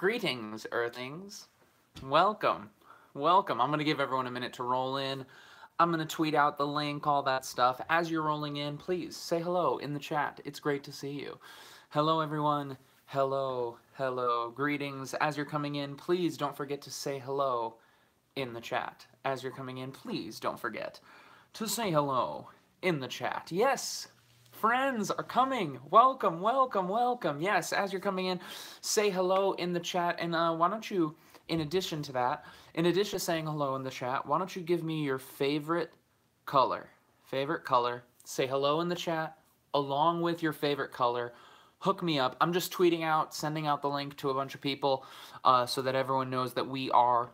Greetings, Earthlings. Welcome. Welcome. I'm going to give everyone a minute to roll in. I'm going to tweet out the link, all that stuff. As you're rolling in, please say hello in the chat. It's great to see you. Hello, everyone. Hello. Hello. Greetings. As you're coming in, please don't forget to say hello in the chat. As you're coming in, please don't forget to say hello in the chat. Yes. Friends are coming. Welcome, welcome, welcome. Yes, as you're coming in, say hello in the chat. And why don't you, in addition to that, in addition to saying hello in the chat, why don't you give me your favorite color? Favorite color. Say hello in the chat along with your favorite color. Hook me up. I'm just tweeting out, sending out the link to a bunch of people so that everyone knows that we are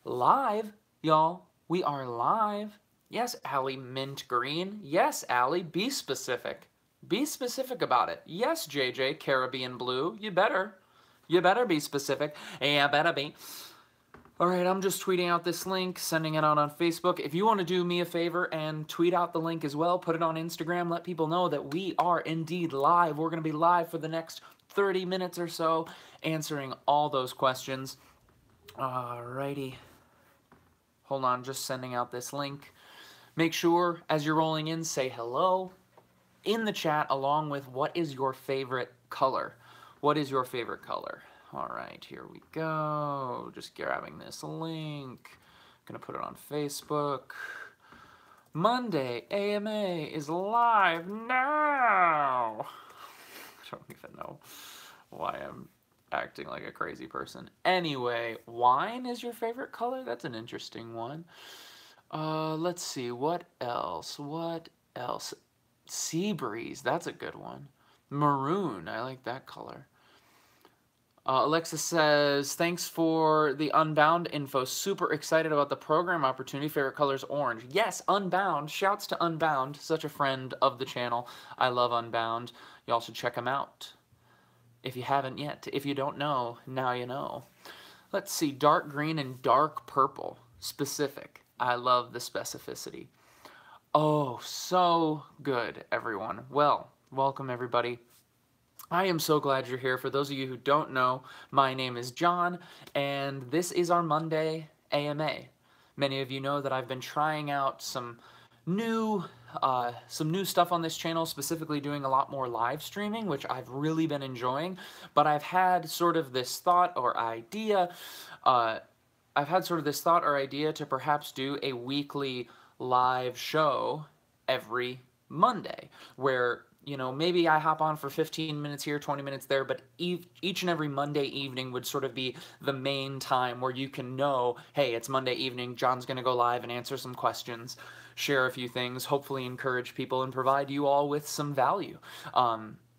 live, y'all. We are live. Yes, Allie, mint green. Yes, Allie, be specific. Be specific about it. Yes, JJ, Caribbean blue. You better. You better be specific. Yeah, better be. All right, I'm just tweeting out this link, sending it out on Facebook. If you want to do me a favor and tweet out the link as well, put it on Instagram, let people know that we are indeed live. We're going to be live for the next 30 minutes or so, answering all those questions. All righty. Hold on, just sending out this link. Make sure, as you're rolling in, say hello in the chat along with what is your favorite color. What is your favorite color? All right, here we go. Just grabbing this link. Gonna put it on Facebook. Monday AMA is live now. I don't even know why I'm acting like a crazy person. Anyway, wine is your favorite color? That's an interesting one. Let's see, what else? What else? Sea breeze, that's a good one. Maroon, I like that color. Alexa says, thanks for the Unbound info. Super excited about the program opportunity. Favorite color is orange. Yes, Unbound. Shouts to Unbound. Such a friend of the channel. I love Unbound. Y'all should check them out if you haven't yet. If you don't know, now you know. Let's see, dark green and dark purple. Specific. I love the specificity. Oh, so good, everyone. Well, welcome, everybody. I am so glad you're here. For those of you who don't know, my name is John, and this is our Monday AMA. Many of you know that I've been trying out some new stuff on this channel, specifically doing a lot more live streaming, which I've really been enjoying. But I've had sort of this thought or idea. To perhaps do a weekly live show every Monday, where, you know, maybe I hop on for 15 minutes here, 20 minutes there, but each and every Monday evening would sort of be the main time where you can know, hey, it's Monday evening, John's going to go live and answer some questions, share a few things, hopefully encourage people and provide you all with some value.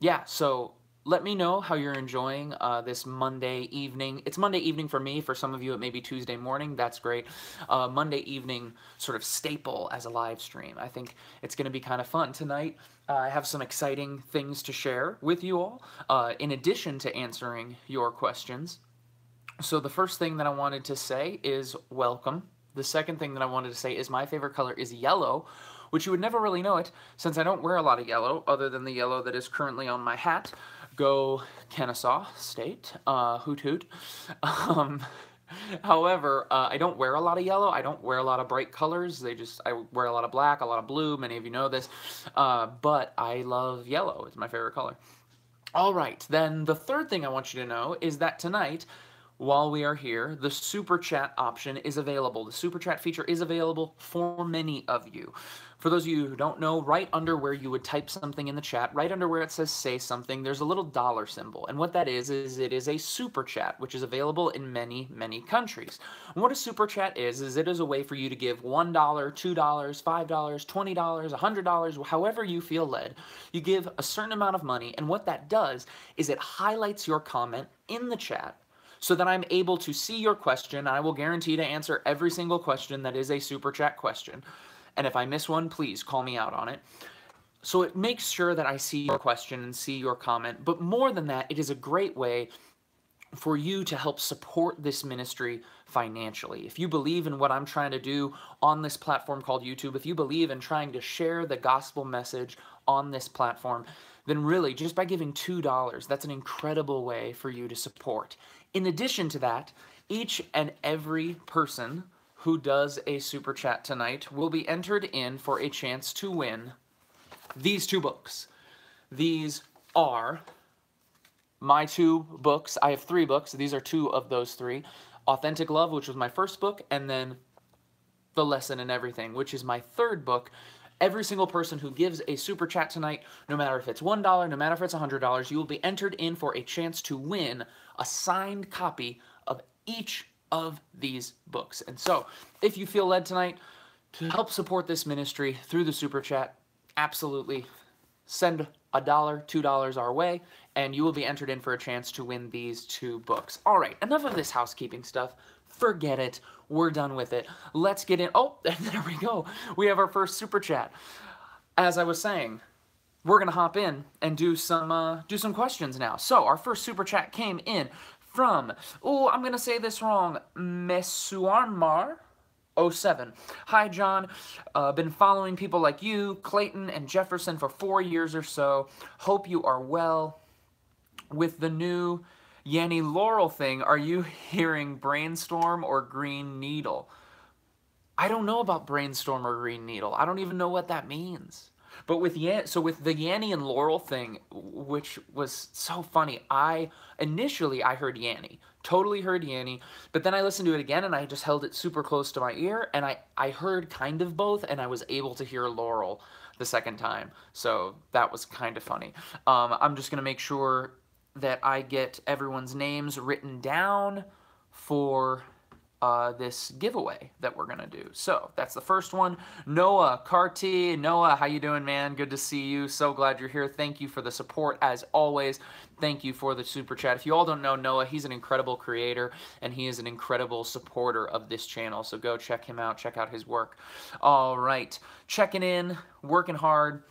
Yeah, so let me know how you're enjoying this Monday evening. It's Monday evening for me. For some of you, it may be Tuesday morning. That's great. Monday evening sort of staple as a live stream. I think it's going to be kind of fun. Tonight, I have some exciting things to share with you all, in addition to answering your questions. So the first thing that I wanted to say is welcome. The second thing that I wanted to say is my favorite color is yellow, which you would never really know it since I don't wear a lot of yellow other than the yellow that is currently on my hat. Go Kennesaw State, hoot hoot. However, I don't wear a lot of yellow. I don't wear a lot of bright colors. I wear a lot of black, a lot of blue. Many of you know this. But I love yellow. It's my favorite color. All right, then the third thing I want you to know is that tonight, while we are here, the Super Chat option is available. The Super Chat feature is available for many of you. For those of you who don't know, right under where you would type something in the chat, right under where it says say something, there's a little dollar symbol. And what that is it is a Super Chat, which is available in many, many countries. And what a Super Chat is it is a way for you to give $1, $2, $5, $20, $100, however you feel led. You give a certain amount of money, and what that does is it highlights your comment in the chat, so that I'm able to see your question. I will guarantee to answer every single question that is a Super Chat question. And if I miss one, please call me out on it. So it makes sure that I see your question and see your comment. But more than that, it is a great way for you to help support this ministry financially. If you believe in what I'm trying to do on this platform called YouTube, if you believe in trying to share the gospel message on this platform, then really, just by giving $2, that's an incredible way for you to support. In addition to that, each and every person who does a super chat tonight will be entered in for a chance to win these 2 books. These are my 2 books. I have 3 books. These are 2 of those 3. Authentic Love, which was my first book, and then The Lesson in Everything, which is my 3rd book. Every single person who gives a super chat tonight, no matter if it's $1, no matter if it's $100, you will be entered in for a chance to win a signed copy of each of these books. And so, if you feel led tonight to help support this ministry through the super chat, absolutely send $1, $2 our way, and you will be entered in for a chance to win these 2 books. All right, enough of this housekeeping stuff. Forget it. We're done with it. Let's get in. Oh, and there we go. We have our first super chat. As I was saying, we're gonna hop in and do some questions now. So our first super chat came in from, oh, I'm gonna say this wrong, Mesuarmar07. Hi, John. Been following people like you, Clayton, and Jefferson for 4 years or so. Hope you are well. With the new Yanny Laurel thing, are you hearing Brainstorm or Green Needle? I don't know about Brainstorm or Green Needle. I don't even know what that means. But with the Yanny and Laurel thing, which was so funny, initially I heard Yanny. Totally heard Yanny, but then I listened to it again and I just held it super close to my ear and I heard kind of both and I was able to hear Laurel the second time. So that was kind of funny. I'm just going to make sure that I get everyone's names written down for this giveaway that we're gonna do. So that's the first one. Noah Carty. Noah, how you doing, man? Good to see you. So glad you're here. Thank you for the support as always. Thank you for the super chat. If you all don't know Noah, he's an incredible creator and he is an incredible supporter of this channel. So go check him out. Check out his work. All right, checking in, working hard,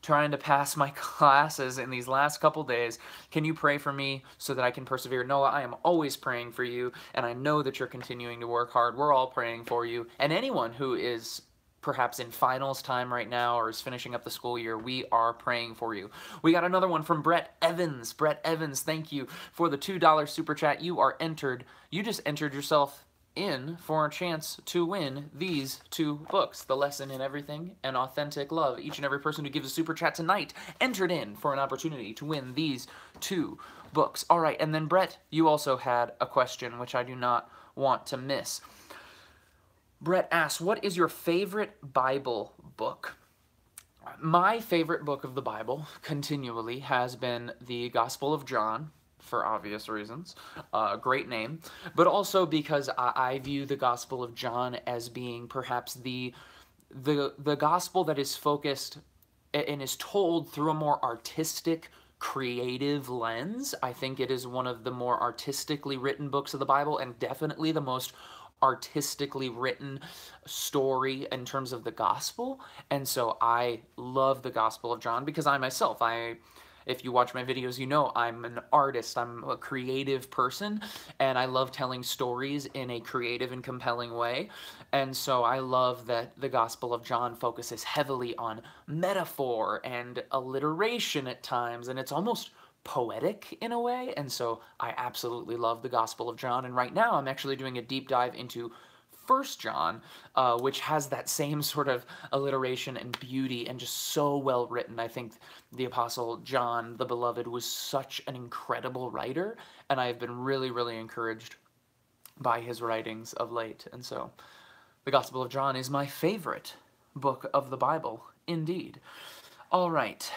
trying to pass my classes in these last couple days. Can you pray for me so that I can persevere? Noah, I am always praying for you, and I know that you're continuing to work hard. We're all praying for you. And anyone who is perhaps in finals time right now or is finishing up the school year, we are praying for you. We got another one from Brett Evans. Brett Evans, thank you for the $2 super chat. You just entered yourself in for a chance to win these 2 books, The Lesson in Everything and Authentic Love. Each and every person who gives a super chat tonight entered in for an opportunity to win these 2 books. All right, and then Brett, you also had a question which I do not want to miss. Brett asks, what is your favorite Bible book? My favorite book of the Bible continually has been the Gospel of John, for obvious reasons, great name, but also because I view the Gospel of John as being perhaps the gospel that is focused and is told through a more artistic, creative lens. I think it is one of the more artistically written books of the Bible and definitely the most artistically written story in terms of the gospel. And so I love the Gospel of John because I myself, if you watch my videos, you know I'm an artist, I'm a creative person, and I love telling stories in a creative and compelling way. And so I love that the Gospel of John focuses heavily on metaphor and alliteration at times, and it's almost poetic in a way. And so I absolutely love the Gospel of John. And right now I'm actually doing a deep dive into 1 John, which has that same sort of alliteration and beauty and just so well written. I think the Apostle John, the Beloved, was such an incredible writer, and I have been really, really encouraged by his writings of late. And so the Gospel of John is my favorite book of the Bible, indeed. All right.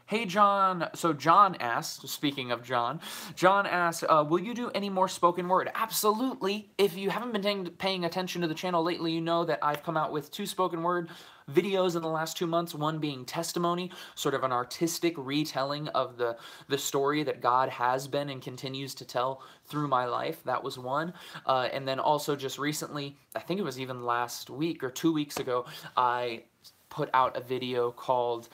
Hey, John. So John asked, speaking of John asked, will you do any more spoken word? Absolutely. If you haven't been paying attention to the channel lately, you know that I've come out with 2 spoken word videos in the last 2 months, one being Testimony, sort of an artistic retelling of the story that God has been and continues to tell through my life. That was one. And then also just recently, I think it was even last week or 2 weeks ago, I put out a video called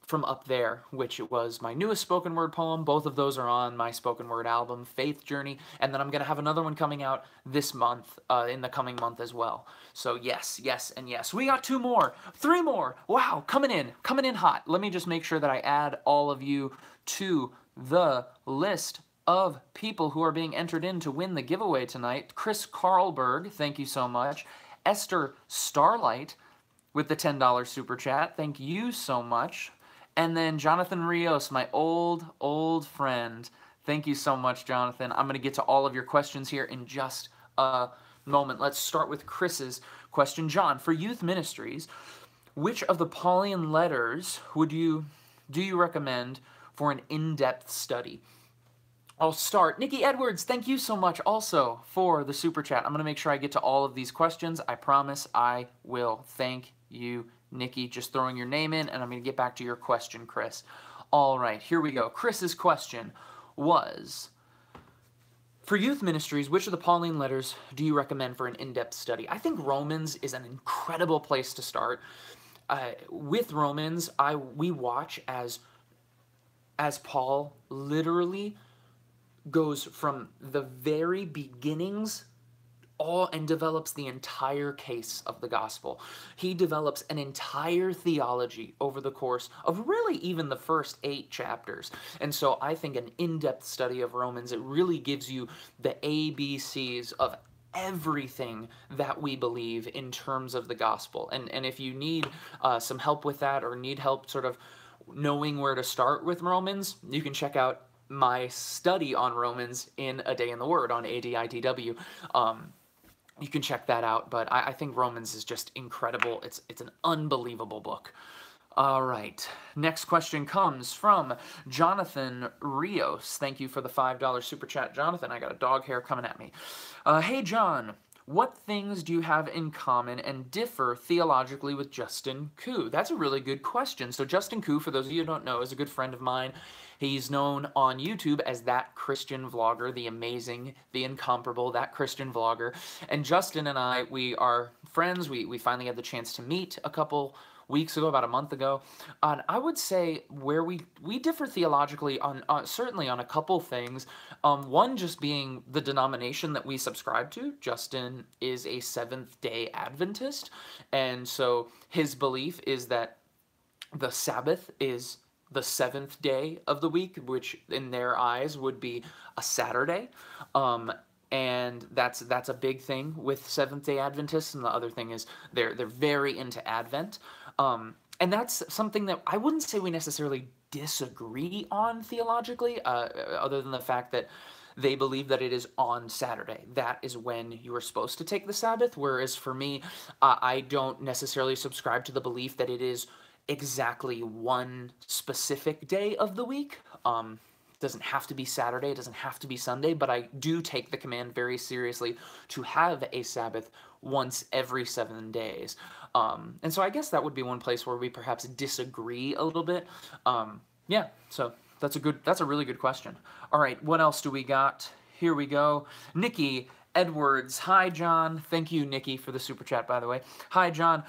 from Up There, which was my newest spoken word poem. Both of those are on my spoken word album, Faith Journey, and then I'm going to have another one coming out this month, in the coming month as well. So yes, yes, and yes. We got 2 more, 3 more. Wow, coming in hot. Let me just make sure that I add all of you to the list of people who are being entered in to win the giveaway tonight. Chris Carlberg, thank you so much. Esther Starlight with the $10 super chat, thank you so much. And then Jonathan Rios, my old friend. Thank you so much, Jonathan. I'm going to get to all of your questions here in just a moment. Let's start with Chris's question. John, for youth ministries, which of the Pauline letters do you recommend for an in-depth study? I'll start. Nikki Edwards, thank you so much also for the super chat. I'm going to make sure I get to all of these questions. I promise I will. Thank you, Nikki, just throwing your name in, and I'm going to get back to your question, Chris. All right, here we go. Chris's question was, for youth ministries, which of the Pauline letters do you recommend for an in-depth study? I think Romans is an incredible place to start. With Romans, we watch as Paul literally goes from the very beginnings and develops the entire case of the gospel. He develops an entire theology over the course of really even the first 8 chapters. And so I think an in-depth study of Romans, it really gives you the ABCs of everything that we believe in terms of the gospel. And if you need some help with that, or need help sort of knowing where to start with Romans, you can check out my study on Romans in A Day in the Word on ADITW. You can check that out, but I think Romans is just incredible. It's an unbelievable book. All right, next question comes from Jonathan Rios. Thank you for the $5 super chat, Jonathan. I got a dog hair coming at me. Hey, John, what things do you have in common and differ theologically with Justin Koo? That's a really good question. So Justin Koo, for those of you who don't know, is a good friend of mine. He's known on YouTube as That Christian Vlogger, the amazing, the incomparable That Christian Vlogger. And Justin and I, we are friends. We finally had the chance to meet a couple weeks ago, about a month ago. And I would say where we differ theologically on certainly on a couple things. One just being the denomination that we subscribe to. Justin is a Seventh-day Adventist, and so his belief is that the Sabbath is the 7th day of the week, which in their eyes would be a Saturday. And that's a big thing with Seventh-day Adventists. And the other thing is they're very into Advent. And that's something that I wouldn't say we necessarily disagree on theologically, other than the fact that they believe that it is on Saturday. That is when you are supposed to take the Sabbath, whereas for me, I don't necessarily subscribe to the belief that it is exactly one specific day of the week. It doesn't have to be Saturday, it doesn't have to be Sunday, but I do take the command very seriously to have a Sabbath once every 7 days. And so I guess that would be one place where we perhaps disagree a little bit. Yeah, so that's a really good question. All right, what else do we got? Here we go. Nikki Edwards. Hi, John. Thank you, Nikki, for the super chat, by the way. Hi, John.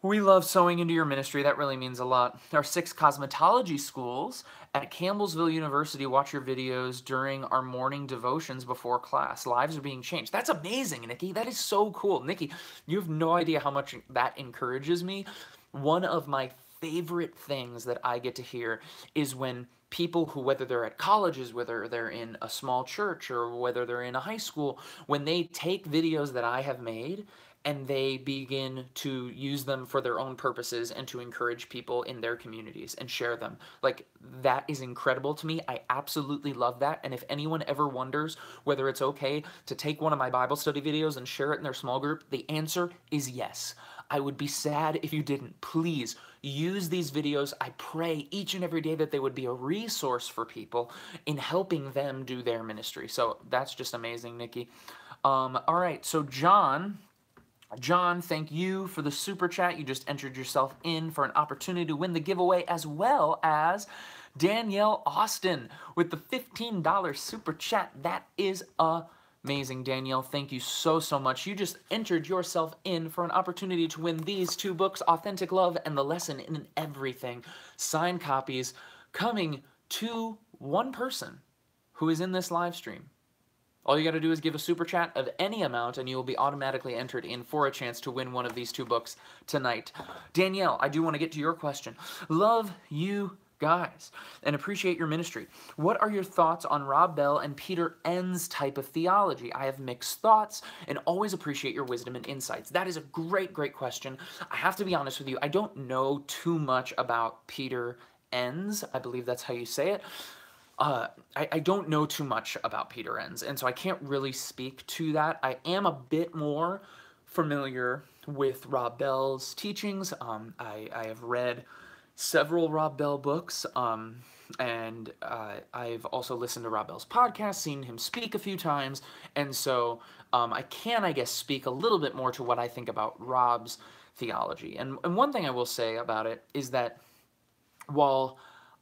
We love sewing into your ministry. That really means a lot. Our 6 cosmetology schools at Campbellsville University watch your videos during our morning devotions before class. Lives are being changed. That's amazing, Nikki. That is so cool. Nikki, you have no idea how much that encourages me. One of my favorite things that I get to hear is when people who, whether they're at colleges, whether they're in a small church, or whether they're in a high school, when they take videos that I have made and they begin to use them for their own purposes and to encourage people in their communities and share them. Like, that is incredible to me. I absolutely love that. And if anyone ever wonders whether it's okay to take one of my Bible study videos and share it in their small group, the answer is yes. I would be sad if you didn't. Please use these videos. I pray each and every day that they would be a resource for people in helping them do their ministry. So that's just amazing, Nikki. All right, so John, thank you for the super chat. You just entered yourself in for an opportunity to win the giveaway, as well as Danielle Austin with the $15 super chat. That is Amazing, Danielle. Thank you so, so much. You just entered yourself in for an opportunity to win these 2 books, Authentic Love and The Lesson in Everything. Signed copies coming to one person who is in this live stream. All you got to do is give a super chat of any amount and you will be automatically entered in for a chance to win one of these 2 books tonight. Danielle, I do want to get to your question. Love you guys and appreciate your ministry. What are your thoughts on Rob Bell and Peter Enns' type of theology? I have mixed thoughts and always appreciate your wisdom and insights. That is a great, great question. I have to be honest with you. I don't know too much about Peter Enns. I believe that's how you say it. I don't know too much about Peter Enns, and so I can't really speak to that. I am a bit more familiar with Rob Bell's teachings. I have read several Rob Bell books, and I've also listened to Rob Bell's podcast, seen him speak a few times, and so I can, I guess, speak a little bit more to what I think about Rob's theology. And one thing I will say about it is that while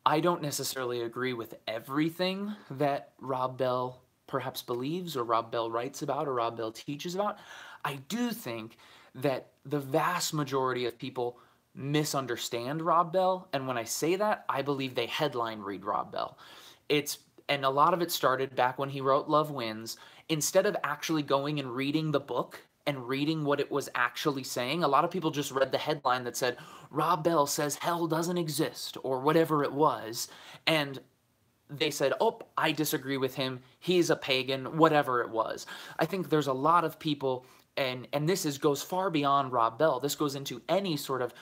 I don't necessarily agree with everything that Rob Bell perhaps believes or Rob Bell writes about or Rob Bell teaches about, I do think that the vast majority of people misunderstand Rob Bell, and when I say that, I believe they headline read Rob Bell. And a lot of it started back when he wrote Love Wins. Instead of actually going and reading the book and reading what it was actually saying, a lot of people just read the headline that said, Rob Bell says hell doesn't exist, or whatever it was, and they said, oh, I disagree with him, he's a pagan, whatever it was. I think there's a lot of people, and this goes far beyond Rob Bell. This goes into any sort of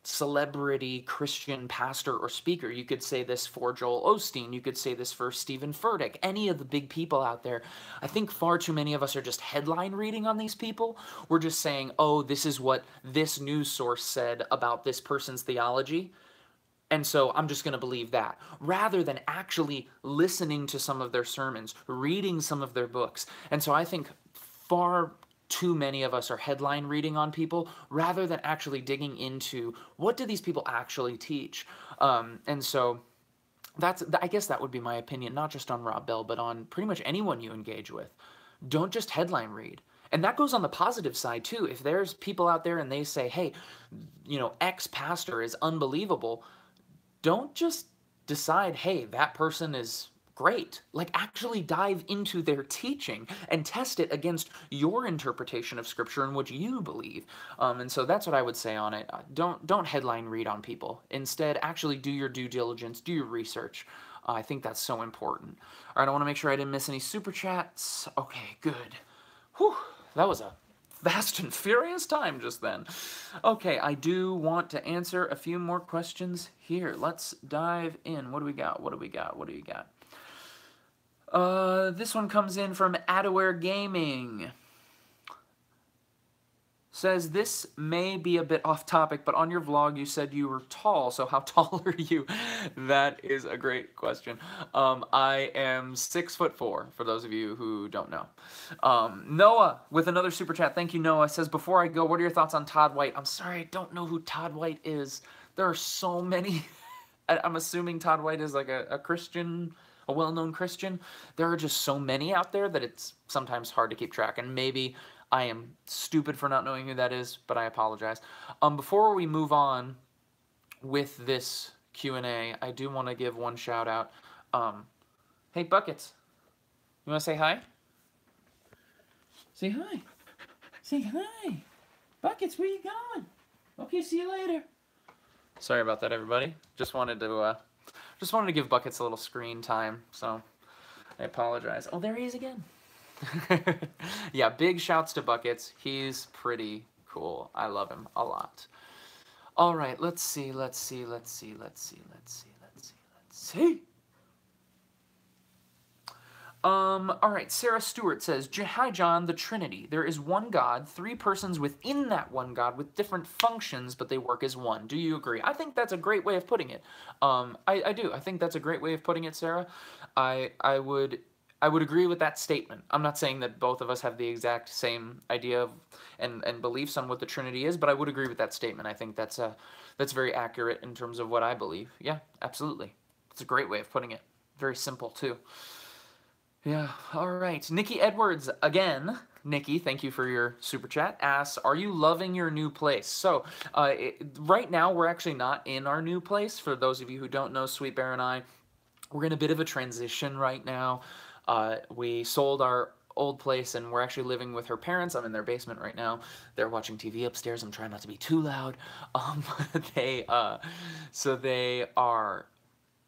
celebrity Christian pastor or speaker. You could say this for Joel Osteen. You could say this for Stephen Furtick. Any of the big people out there. I think far too many of us are just headline reading on these people. We're just saying, oh, this is what this news source said about this person's theology, and so I'm just going to believe that, rather than actually listening to some of their sermons, reading some of their books. And so I think far too many of us are headline reading on people rather than actually digging into what do these people actually teach. And so I guess that would be my opinion, not just on Rob Bell, but on pretty much anyone you engage with. Don't just headline read. And that goes on the positive side too. If there's people out there and they say, hey, X pastor is unbelievable, don't just decide, hey, that person is great. Like, actually dive into their teaching and test it against your interpretation of Scripture and what you believe. And so that's what I would say on it. Don't headline read on people. Instead, actually do your due diligence, do your research. I think that's so important. All right, I want to make sure I didn't miss any super chats. Okay, good. Whew, that was a fast and furious time just then. Okay, I do want to answer a few more questions here. Let's dive in. What do we got? What do we got? What do you got? This one comes in from Adaware Gaming. Says, this may be a bit off topic, but on your vlog you said you were tall, so how tall are you? That is a great question. I am 6'4", for those of you who don't know. Noah, with another super chat, thank you Noah, says, before I go, what are your thoughts on Todd White? I'm sorry, I don't know who Todd White is. There are so many. I'm assuming Todd White is like a Christian, a well-known Christian. There are just so many out there that it's sometimes hard to keep track, and maybe I am stupid for not knowing who that is, but I apologize. Before we move on with this Q&A, I do want to give one shout out. Hey, Buckets, you want to say hi? Say hi. Say hi. Buckets, where you going? Okay, see you later. Sorry about that, everybody. Just wanted to give Buckets a little screen time, so I apologize. Oh, there he is again. Yeah, big shouts to Buckets. He's pretty cool. I love him a lot. All right, let's see. All right, Sarah Stewart says, hi John, the Trinity. There is one God, 3 persons within that one God with different functions, but they work as one. Do you agree? I think that's a great way of putting it. I do. I think that's a great way of putting it, Sarah. I would agree with that statement. I'm not saying that both of us have the exact same idea of and beliefs on what the Trinity is, but I would agree with that statement. I think that's very accurate in terms of what I believe. Yeah, absolutely. It's a great way of putting it. Very simple, too. Yeah, all right. Nikki Edwards, again. Nikki, thank you for your super chat. Asks, are you loving your new place? So, right now, we're actually not in our new place. For those of you who don't know, Sweet Bear and I, we're in a bit of a transition right now. We sold our old place and we're actually living with her parents. I'm in their basement right now. They're watching TV upstairs. I'm trying not to be too loud. They, so they are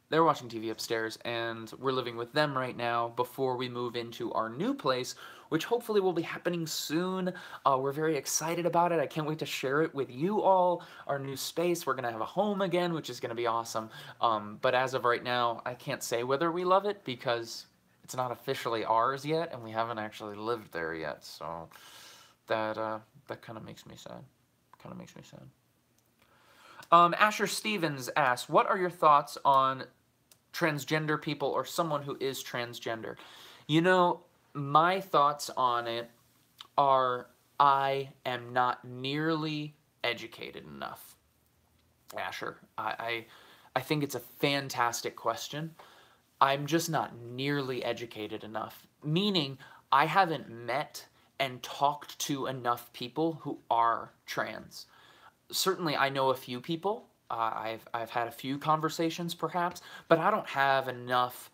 they're watching TV upstairs, and we're living with them right now before we move into our new place, which hopefully will be happening soon. We're very excited about it. I can't wait to share it with you all. Our new space, we're going to have a home again, which is going to be awesome. But as of right now, I can't say whether we love it because it's not officially ours yet, and we haven't actually lived there yet. So that kind of makes me sad. Kind of makes me sad. Asher Stevens asks, what are your thoughts on transgender people or someone who is transgender? You know, my thoughts on it are I am not nearly educated enough. Asher, I think it's a fantastic question. I'm just not nearly educated enough, meaning I haven't met and talked to enough people who are trans. Certainly I know a few people. I've had a few conversations perhaps, but I don't have enough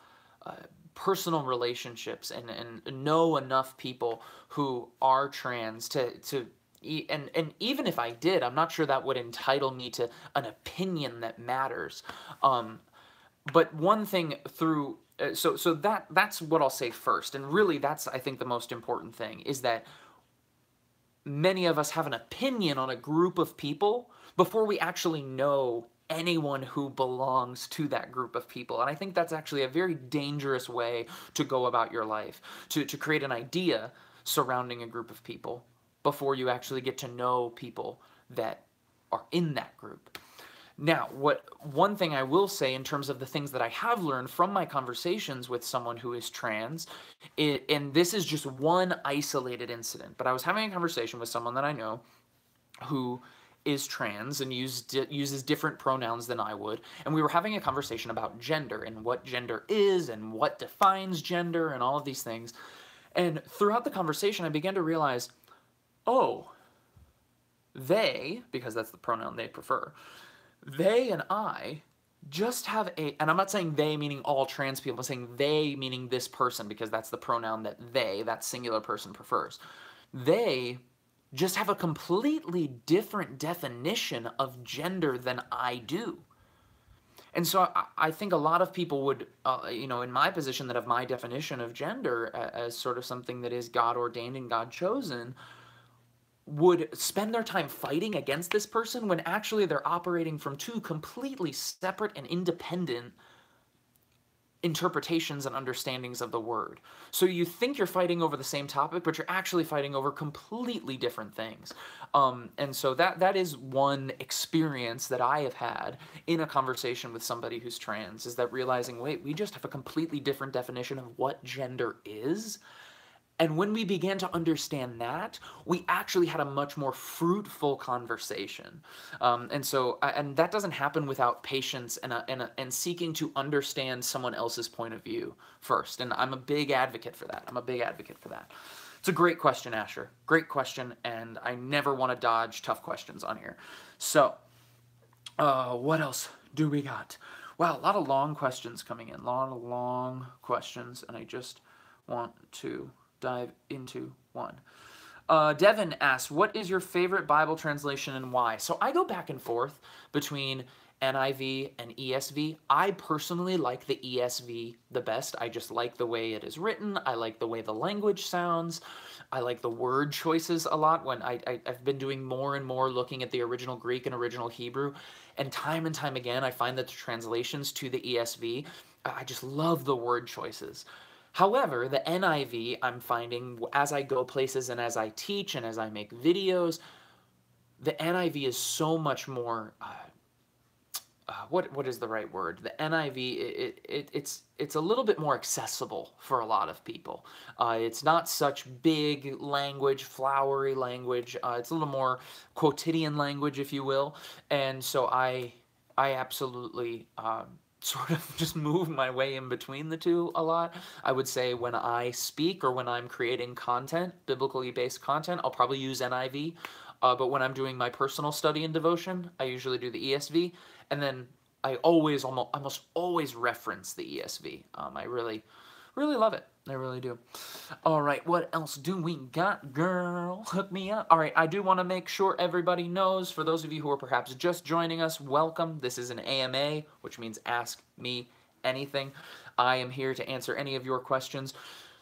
personal relationships and know enough people who are trans and even if I did, I'm not sure that would entitle me to an opinion that matters. But one thing through so that's what I'll say first, and really that's I think the most important thing is that many of us have an opinion on a group of people before we actually know anyone who belongs to that group of people. And I think that's actually a very dangerous way to go about your life, to create an idea surrounding a group of people before you actually get to know people that are in that group. Now, one thing I will say in terms of the things that I have learned from my conversations with someone who is trans, and this is just one isolated incident, but I was having a conversation with someone that I know who is trans and uses different pronouns than I would, and we were having a conversation about gender and what gender is and what defines gender and all of these things. And throughout the conversation, I began to realize, oh, they, because that's the pronoun they prefer, they and I just have and I'm not saying they meaning all trans people, I'm saying they meaning this person because that's the pronoun that they, that singular person prefers. They just have a completely different definition of gender than I do. And so I think a lot of people would, in my position that have my definition of gender as sort of something that is God ordained and God chosen, would spend their time fighting against this person when actually they're operating from two completely separate and independent interpretations and understandings of the word. So you think you're fighting over the same topic, but you're actually fighting over completely different things. And so that is one experience that I have had in a conversation with somebody who's trans, is that realizing, wait, we just have a completely different definition of what gender is. And when we began to understand that, we actually had a much more fruitful conversation. And that doesn't happen without patience and seeking to understand someone else's point of view first. And I'm a big advocate for that. It's a great question, Asher. Great question, and I never want to dodge tough questions on here. So, what else do we got? Wow, a lot of long questions coming in. A lot of long questions, and I just want to dive into one. Devin asks, what is your favorite Bible translation and why? So I go back and forth between NIV and ESV. I personally like the ESV the best. I just like the way it is written. I like the way the language sounds. I like the word choices a lot. When I've been doing more and more looking at the original Greek and original Hebrew, and time again, I find that the translations to the ESV, I just love the word choices. However, the NIV, I'm finding as I go places and as I teach and as I make videos, the NIV is so much more, what is the right word? The NIV, it's a little bit more accessible for a lot of people. It's not such big language, flowery language. It's a little more quotidian language, if you will. And so I absolutely sort of just move my way in between the two a lot. I would say when I speak or when I'm creating content, biblically based content, I'll probably use NIV. But when I'm doing my personal study and devotion, I usually do the ESV. And then I almost always reference the ESV. I really love it. I really do. All right, what else do we got, girl? Hook me up. All right, I do want to make sure everybody knows, for those of you who are perhaps just joining us, welcome. This is an AMA, which means Ask Me Anything. I am here to answer any of your questions.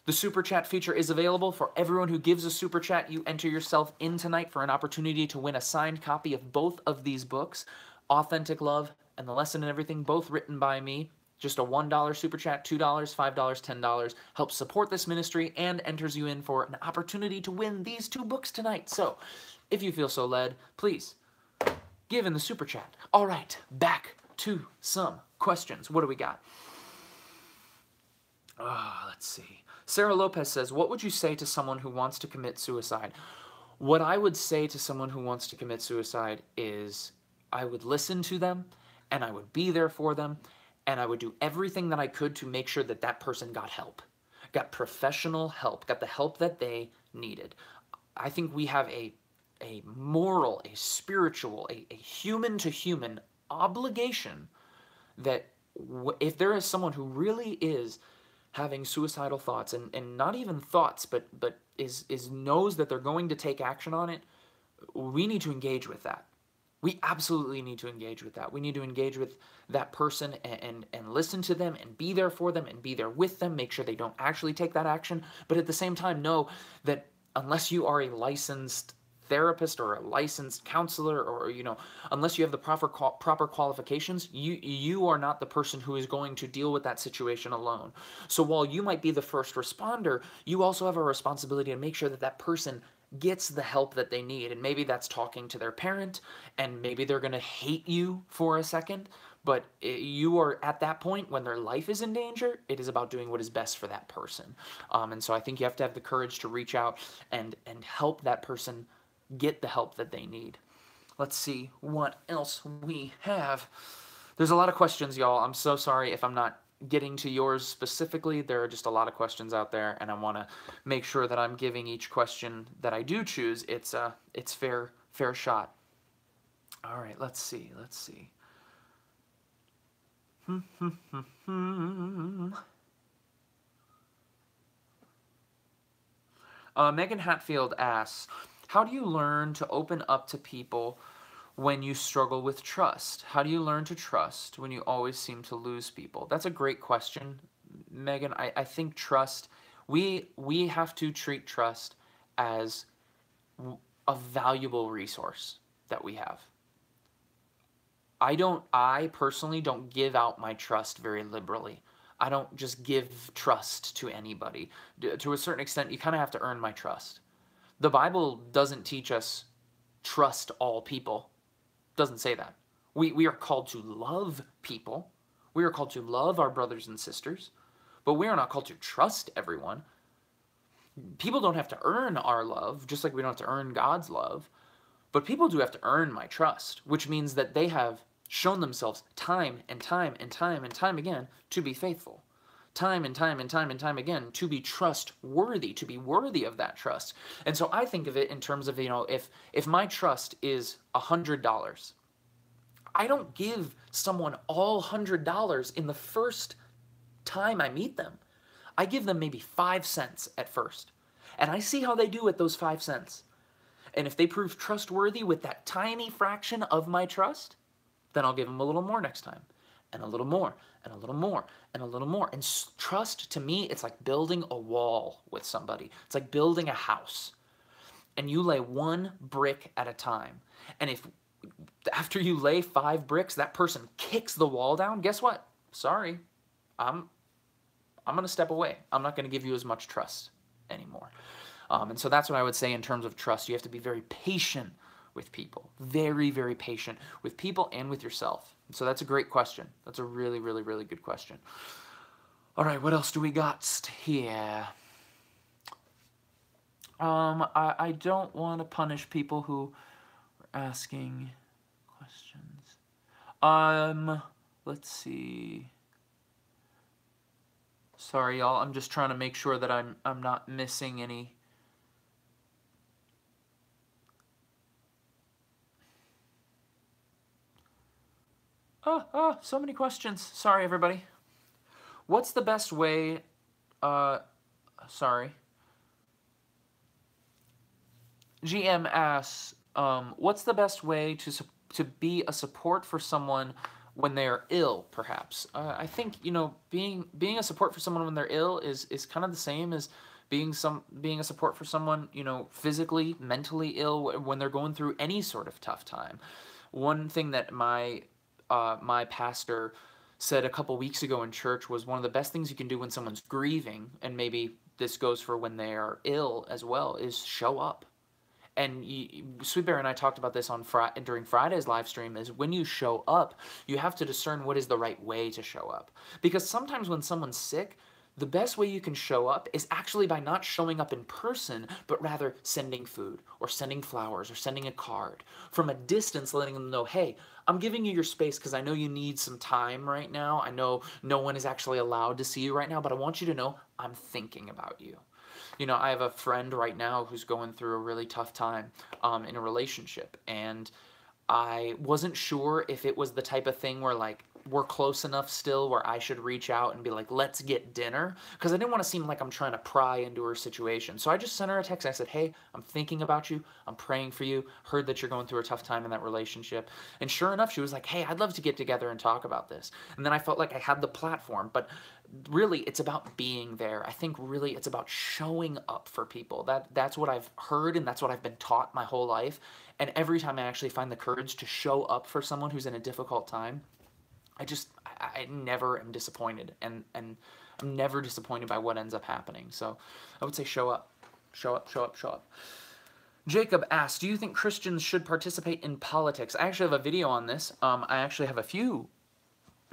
The Super Chat feature is available for everyone who gives a Super Chat. You enter yourself in tonight for an opportunity to win a signed copy of both of these books, Authentic Love and The Lesson in Everything, both written by me. Just a $1 super chat, $2, $5, $10 helps support this ministry and enters you in for an opportunity to win these 2 books tonight. So, if you feel so led, please give in the super chat. All right, back to some questions. What do we got? Let's see. Sarah Lopez says, what would you say to someone who wants to commit suicide? What I would say to someone who wants to commit suicide is I would listen to them and I would be there for them. And I would do everything that I could to make sure that that person got help, got professional help, got the help that they needed. I think we have a moral, a spiritual, a human-to-human obligation that if there is someone who really is having suicidal thoughts, and not even thoughts, but knows that they're going to take action on it, we need to engage with that. We absolutely need to engage with that. We need to engage with that person and listen to them and be there for them and be there with them, make sure they don't actually take that action. But at the same time, know that unless you are a licensed therapist or a licensed counselor or, unless you have the proper qualifications, you are not the person who is going to deal with that situation alone. So while you might be the first responder, you also have a responsibility to make sure that that person gets the help that they need. And maybe that's talking to their parent, and maybe they're going to hate you for a second, but you are at that point when their life is in danger. It is about doing what is best for that person. And so I think you have to have the courage to reach out and help that person get the help that they need. Let's see what else we have. There's a lot of questions, y'all. I'm so sorry if I'm not getting to yours specifically. There are just a lot of questions out there, and I want to make sure that I'm giving each question that I do choose its fair shot. All right, let's see. Megan Hatfield asks, how do you learn to open up to people when you struggle with trust? How do you learn to trust when you always seem to lose people? That's a great question, Megan. I think trust, we have to treat trust as a valuable resource that we have. I personally don't give out my trust very liberally. I don't just give trust to anybody. To a certain extent, you kind of have to earn my trust. The Bible doesn't teach us trust all people. Doesn't say that. We are called to love people. We are called to love our brothers and sisters, but we are not called to trust everyone. People don't have to earn our love, just like we don't have to earn God's love, but people do have to earn my trust, which means that they have shown themselves time and time and time and time again to be faithful. Time and time and time and time again to be trustworthy, to be worthy of that trust. And so I think of it in terms of, if my trust is $100, I don't give someone all $100 in the first time I meet them. I give them maybe 5 cents at first. And I see how they do with those 5 cents. And if they prove trustworthy with that tiny fraction of my trust, then I'll give them a little more next time. And a little more, and a little more, and a little more. And trust, to me, it's like building a wall with somebody. It's like building a house. And you lay 1 brick at a time. And if after you lay 5 bricks, that person kicks the wall down, guess what? Sorry, I'm going to step away. I'm not going to give you as much trust anymore. And so that's what I would say in terms of trust. You have to be very patient with people. Very, very patient with people and with yourself. So that's a great question. That's a really, really, really good question. All right, what else do we got here? I don't want to punish people who are asking questions. Let's see. Sorry, y'all. I'm just trying to make sure that I'm not missing any. So many questions. Sorry, everybody. What's the best way? Sorry. GM asks, what's the best way to be a support for someone when they are ill? Perhaps I think being a support for someone when they're ill is kind of the same as being a support for someone physically, mentally ill when they're going through any sort of tough time. One thing that my pastor said a couple weeks ago in church was one of the best things you can do when someone's grieving, and maybe this goes for when they are ill as well, is show up. And Sweet Bear and I talked about this on during Friday's live stream, is when you show up, you have to discern what is the right way to show up. Because sometimes when someone's sick, the best way you can show up is actually by not showing up in person, but rather sending food or sending flowers or sending a card from a distance, letting them know, hey, I'm giving you your space because I know you need some time right now. I know no one is actually allowed to see you right now, but I want you to know I'm thinking about you. I have a friend right now who's going through a really tough time in a relationship, and I wasn't sure if it was the type of thing where, like, we're close enough still where I should reach out and be like, let's get dinner, because I didn't want to seem like I'm trying to pry into her situation. So I just sent her a text. I said, hey, I'm thinking about you. I'm praying for you. Heard that you're going through a tough time in that relationship. And sure enough, she was like, hey, I'd love to get together and talk about this. And then I felt like I had the platform. But really, it's about being there. I think really it's about showing up for people. That's what I've heard, and that's what I've been taught my whole life. And every time I actually find the courage to show up for someone who's in a difficult time, I never am disappointed, and I'm never disappointed by what ends up happening. So I would say show up, show up, show up, show up. Jacob asks, do you think Christians should participate in politics? I actually have a video on this. I actually have a few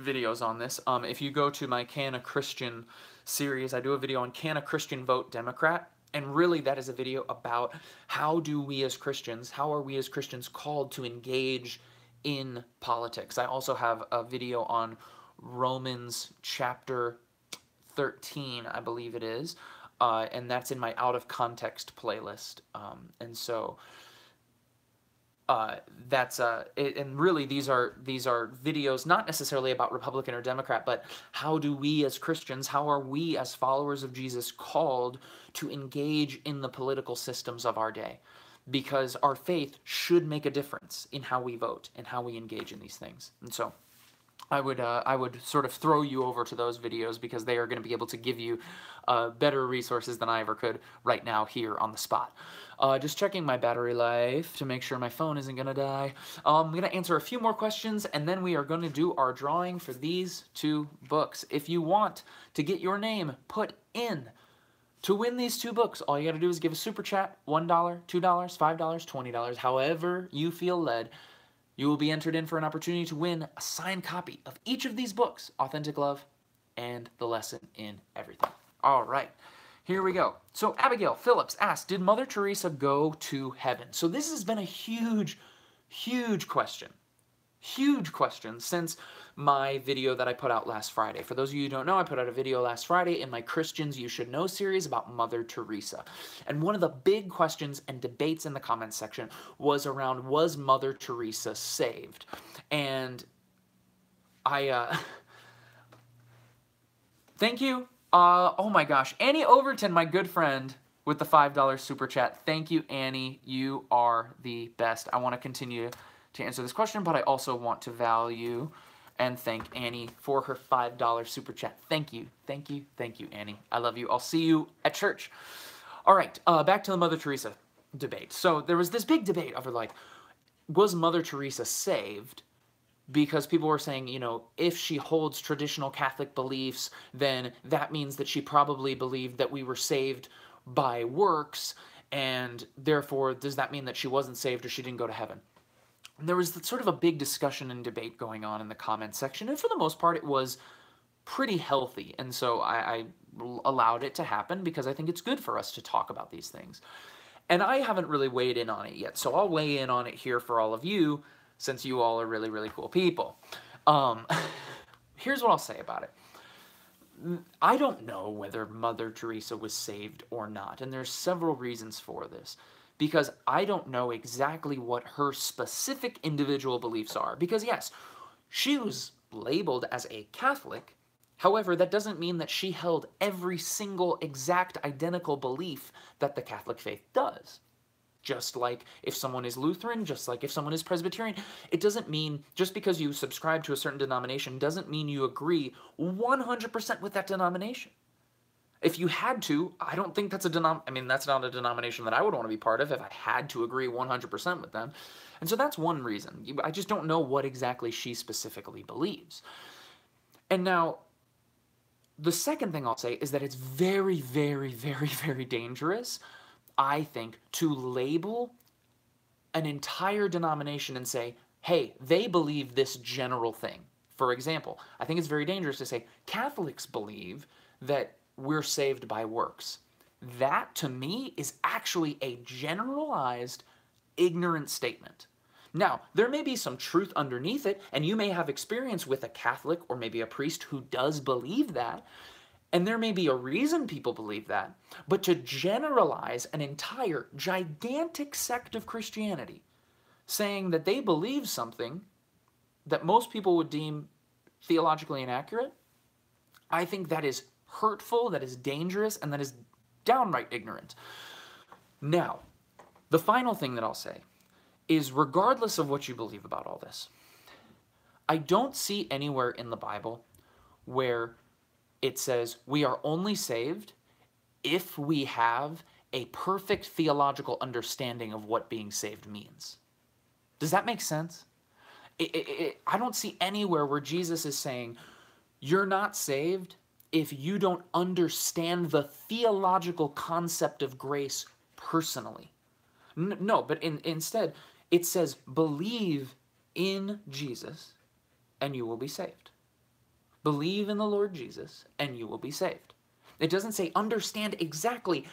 videos on this. If you go to my Can a Christian series, I do a video on Can a Christian Vote Democrat? And really that is a video about how are we as Christians called to engage in politics. I also have a video on Romans chapter 13, I believe it is, and that's in my Out of Context playlist. And so and really these are videos not necessarily about Republican or Democrat, but how do we as Christians, how are we as followers of Jesus called to engage in the political systems of our day? Because our faith should make a difference in how we vote and how we engage in these things. And so I would sort of throw you over to those videos, because they are going to be able to give you better resources than I ever could right now here on the spot. Just checking my battery life to make sure my phone isn't going to die. I'm going to answer a few more questions, and then we are going to do our drawing for these two books. If you want to get your name put in to win these two books, all you got to do is give a super chat, $1, $2, $5, $20, however you feel led. You will be entered in for an opportunity to win a signed copy of each of these books, Authentic Love and The Lesson in Everything. All right, here we go. So Abigail Phillips asked, did Mother Teresa go to heaven? So this has been a huge, huge question. Huge question since my video that I put out last Friday. For those of you who don't know, I put out a video last Friday in my Christians You Should Know series about Mother Teresa. And one of the big questions and debates in the comments section was around, was Mother Teresa saved? And thank you. Oh my gosh. Annie Overton, my good friend, with the $5 super chat. Thank you, Annie. You are the best. I want to continue to answer this question, but I also want to value and thank Annie for her $5 super chat. Thank you, thank you, thank you, Annie. I love you. I'll see you at church. All right, back to the Mother Teresa debate. So there was this big debate over, like, was Mother Teresa saved? Because people were saying, if she holds traditional Catholic beliefs, then that means that she probably believed that we were saved by works, and therefore, does that mean that she wasn't saved or she didn't go to heaven? There was sort of a big discussion and debate going on in the comments section, and for the most part, it was pretty healthy, and so I allowed it to happen because I think it's good for us to talk about these things. And I haven't really weighed in on it yet, so I'll weigh in on it here for all of you, since you all are really, really cool people. here's what I'll say about it. I don't know whether Mother Teresa was saved or not, and there's several reasons for this. Because I don't know exactly what her specific individual beliefs are. Because yes, she was labeled as a Catholic. However, that doesn't mean that she held every single exact identical belief that the Catholic faith does. Just like if someone is Lutheran, just like if someone is Presbyterian, it doesn't mean, just because you subscribe to a certain denomination, doesn't mean you agree 100% with that denomination. If you had to, I don't think that's that's not a denomination that I would want to be part of if I had to agree 100% with them. And so that's one reason. I just don't know what exactly she specifically believes. And now, the second thing I'll say is that it's very, very, very, very dangerous, I think, to label an entire denomination and say, hey, they believe this general thing. For example, I think it's very dangerous to say Catholics believe that we're saved by works. That, to me, is actually a generalized, ignorant statement. Now, there may be some truth underneath it, and you may have experience with a Catholic or maybe a priest who does believe that, and there may be a reason people believe that, but to generalize an entire gigantic sect of Christianity, saying that they believe something that most people would deem theologically inaccurate, I think that is hurtful, that is dangerous, and that is downright ignorant. Now, the final thing that I'll say is, regardless of what you believe about all this, I don't see anywhere in the Bible where it says we are only saved if we have a perfect theological understanding of what being saved means. Does that make sense? I don't see anywhere where Jesus is saying you're not saved if you don't understand the theological concept of grace personally. No, but instead, it says believe in Jesus and you will be saved. Believe in the Lord Jesus and you will be saved. It doesn't say understand exactly,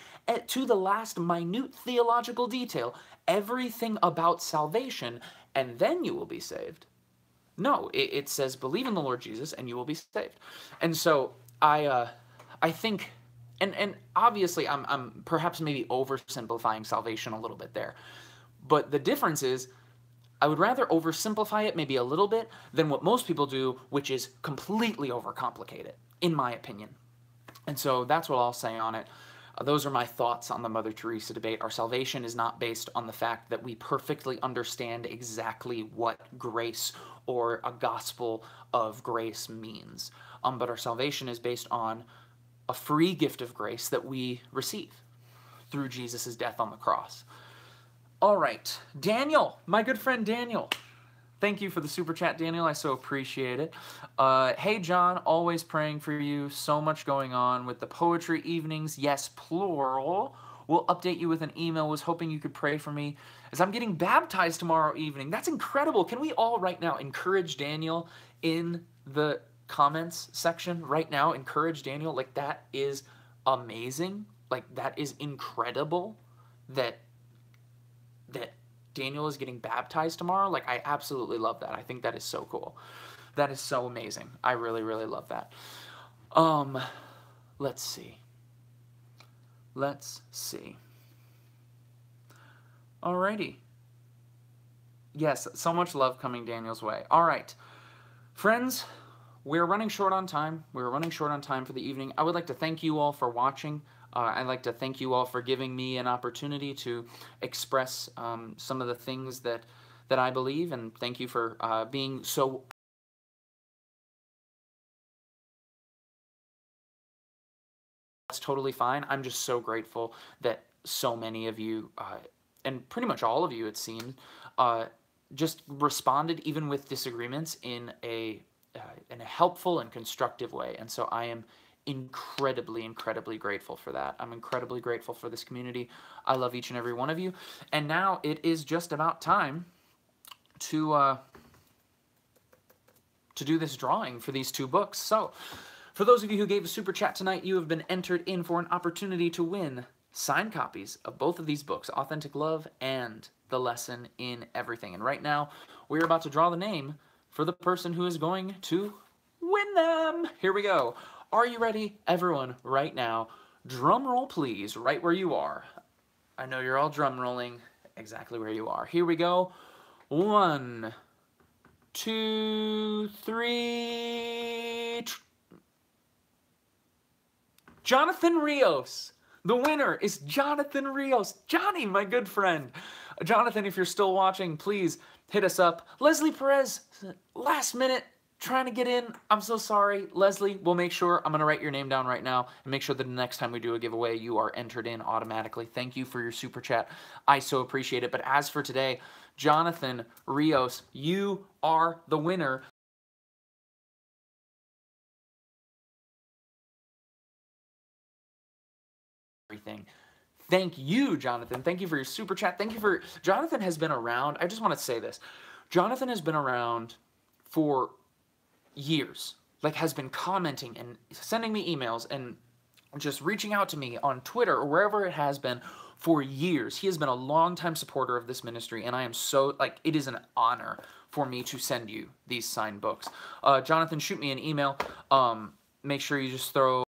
to the last minute theological detail, everything about salvation and then you will be saved. No, it says believe in the Lord Jesus and you will be saved. And so I think, and obviously I'm perhaps maybe oversimplifying salvation a little bit there, but the difference is I would rather oversimplify it maybe a little bit than what most people do, which is completely overcomplicate it, in my opinion. And so that's what I'll say on it. Those are my thoughts on the Mother Teresa debate. Our salvation is not based on the fact that we perfectly understand exactly what grace or a gospel of grace means. But our salvation is based on a free gift of grace that we receive through Jesus' death on the cross. All right, Daniel, my good friend Daniel. Thank you for the super chat, Daniel. I so appreciate it. Hey, John, always praying for you. So much going on with the poetry evenings. Yes, plural. We'll update you with an email. Was hoping you could pray for me as I'm getting baptized tomorrow evening. That's incredible. Can we all right now encourage Daniel in the comments section right now? Encourage Daniel. Like, that is amazing. Like, that is incredible that Daniel is getting baptized tomorrow. Like, I absolutely love that. I think that is so cool. That is so amazing. I really, really love that. Let's see. Alrighty. Yes, so much love coming Daniel's way. All right. Friends, we're running short on time. We're running short on time for the evening. I would like to thank you all for watching. I'd like to thank you all for giving me an opportunity to express some of the things that I believe, and thank you for being so... That's totally fine. I'm just so grateful that so many of you, and pretty much all of you, it seemed, just responded, even with disagreements, in a helpful and constructive way. And so I am incredibly, incredibly grateful for that. I'm incredibly grateful for this community. I love each and every one of you. And now it is just about time to do this drawing for these two books. So, for those of you who gave a super chat tonight, you have been entered in for an opportunity to win signed copies of both of these books, Authentic Love and The Lesson in Everything. And right now, we're about to draw the name for the person who is going to win. win them. Here we go. Are you ready, everyone, right now? Drum roll, please, right where you are. I know you're all drum rolling exactly where you are. Here we go. 1, 2, 3. Jonathan Rios. The winner is Jonathan Rios. Johnny, my good friend. Jonathan, if you're still watching, please hit us up. Leslie Perez, last minute, trying to get in. I'm so sorry. Leslie, we'll make sure. I'm going to write your name down right now and make sure that the next time we do a giveaway, you are entered in automatically. Thank you for your super chat. I so appreciate it. But as for today, Jonathan Rios, you are the winner. Everything. Thank you, Jonathan. Thank you for your super chat. Thank you for... Jonathan has been around. I just want to say this. Jonathan has been around for years. Like, has been commenting and sending me emails and just reaching out to me on Twitter or wherever it has been for years. He has been a longtime supporter of this ministry, and I am so... Like, it is an honor for me to send you these signed books. Jonathan, shoot me an email. Make sure you just throw...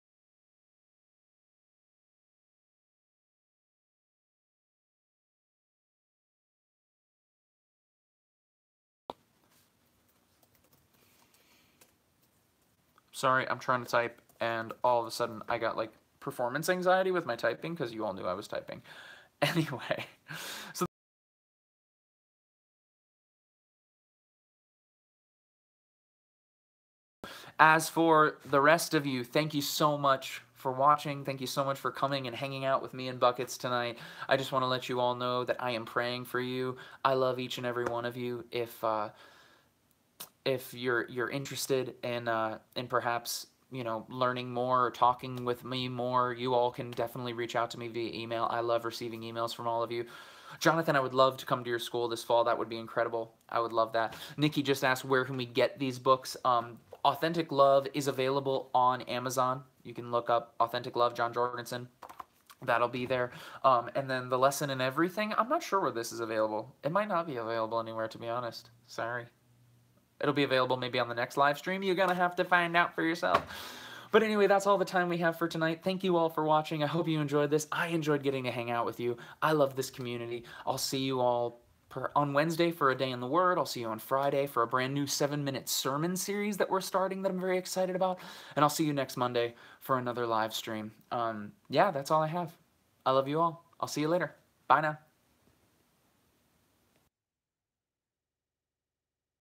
Sorry, I'm trying to type, and all of a sudden I got, like, performance anxiety with my typing, because you all knew I was typing. Anyway, so... As for the rest of you, thank you so much for watching. Thank you so much for coming and hanging out with me in Buckets tonight. I just want to let you all know that I am praying for you. I love each and every one of you. If you're interested in perhaps, you know, learning more or talking with me more, you all can definitely reach out to me via email. I love receiving emails from all of you. Jonathan, I would love to come to your school this fall. That would be incredible. I would love that. Nikki just asked, where can we get these books? Authentic Love is available on Amazon. You can look up Authentic Love, John Jorgensen. That'll be there. And then The Lesson in Everything, I'm not sure where this is available. It might not be available anywhere, to be honest. Sorry. It'll be available maybe on the next live stream. You're going to have to find out for yourself. But anyway, that's all the time we have for tonight. Thank you all for watching. I hope you enjoyed this. I enjoyed getting to hang out with you. I love this community. I'll see you all on Wednesday for A Day in the Word. I'll see you on Friday for a brand new 7-minute sermon series that we're starting that I'm very excited about. And I'll see you next Monday for another live stream. Yeah, that's all I have. I love you all. I'll see you later. Bye now.